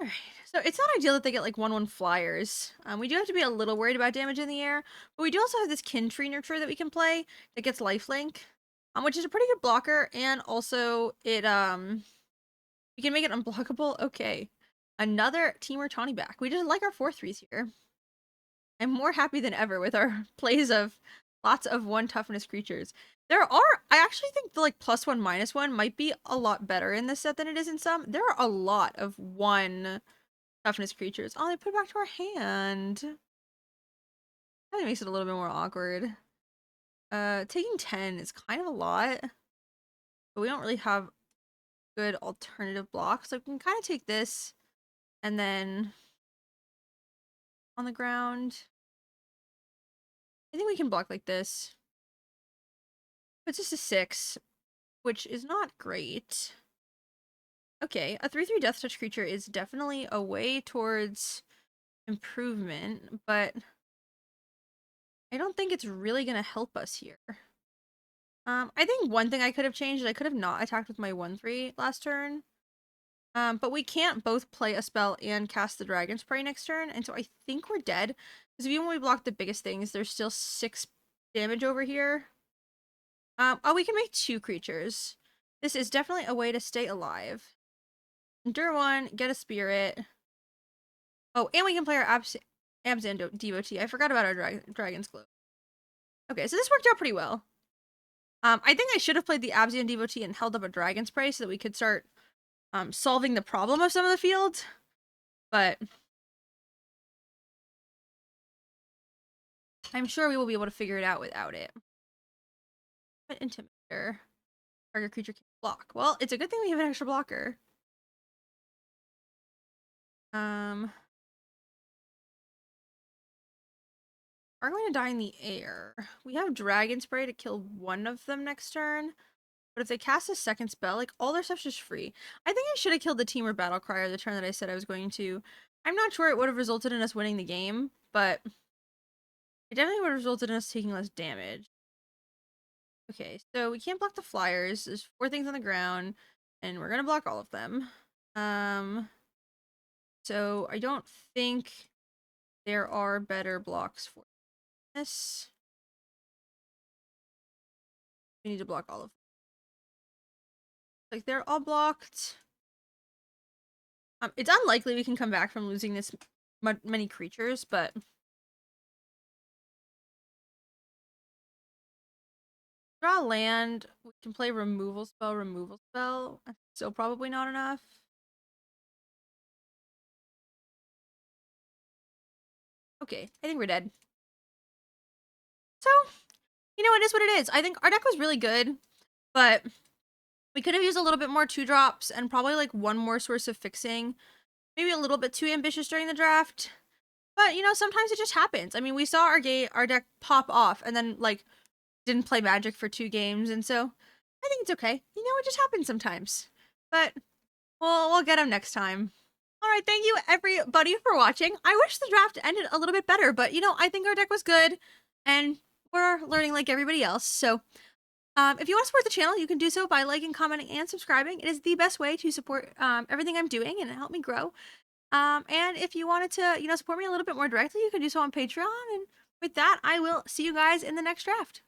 Alright. So it's not ideal that they get like 1/1 flyers. We do have to be a little worried about damage in the air, but we do also have this Kin Tree Nurture that we can play that gets lifelink. Which is a pretty good blocker, and also it we can make it unblockable. Okay. Another Temur Tawny back. We just like our 4/3s here. I'm more happy than ever with our plays of lots of 1 toughness creatures. I actually think the like +1 -1 might be a lot better in this set than it is in some. There are a lot of 1 toughness creatures. Oh, they put it back to our hand. That makes it a little bit more awkward. Taking 10 is kind of a lot, but we don't really have good alternative blocks. So we can kind of take this and then on the ground. I think we can block like this. It's just a 6, which is not great. Okay, a 3/3 Death Touch creature is definitely a way towards improvement, but I don't think it's really going to help us here. I think one thing I could have changed is I could have not attacked with my 1/3 last turn. But we can't both play a spell and cast the Dragon's Prey next turn, and so I think we're dead. Because even when we block the biggest things, there's still 6 damage over here. Oh, we can make 2 creatures. This is definitely a way to stay alive. Endure 1, get a spirit. Oh, and we can play our Abzan Devotee. I forgot about our Dragon's Globe. Okay, so this worked out pretty well. I think I should have played the Abzan Devotee and held up a Dragon's Prey so that we could start solving the problem of some of the field. But I'm sure we will be able to figure it out without it. But Intimidator. Target creature can block. Well, it's a good thing we have an extra blocker. Are going to die in the air. We have Dragon Spray to kill one of them next turn. But if they cast a second spell, like, all their stuff's just free. I think I should have killed the Temur Battle Crier the turn that I said I was going to. I'm not sure it would have resulted in us winning the game, but it definitely would have resulted in us taking less damage. Okay, so we can't block the flyers. There's 4 things on the ground, and we're gonna block all of them. So I don't think there are better blocks for this. We need to block all of them. Like, they're all blocked. It's unlikely we can come back from losing this many creatures, but draw land. We can play removal spell. Still probably not enough. Okay, I think we're dead. So, you know, it is what it is. I think our deck was really good, but we could have used a little bit more 2-drops and probably like 1 more source of fixing. Maybe a little bit too ambitious during the draft. But, you know, sometimes it just happens. I mean, we saw our deck pop off and then, like, didn't play Magic for 2 games, and so I think it's okay. You know, it just happens sometimes. But we'll get them next time. All right, thank you everybody for watching. I wish the draft ended a little bit better, but, you know, I think our deck was good, and we're learning like everybody else. So if you want to support the channel, you can do so by liking, commenting, and subscribing. It is the best way to support everything I'm doing and help me grow. And if you wanted to, you know, support me a little bit more directly, you can do so on Patreon. And with that, I will see you guys in the next draft.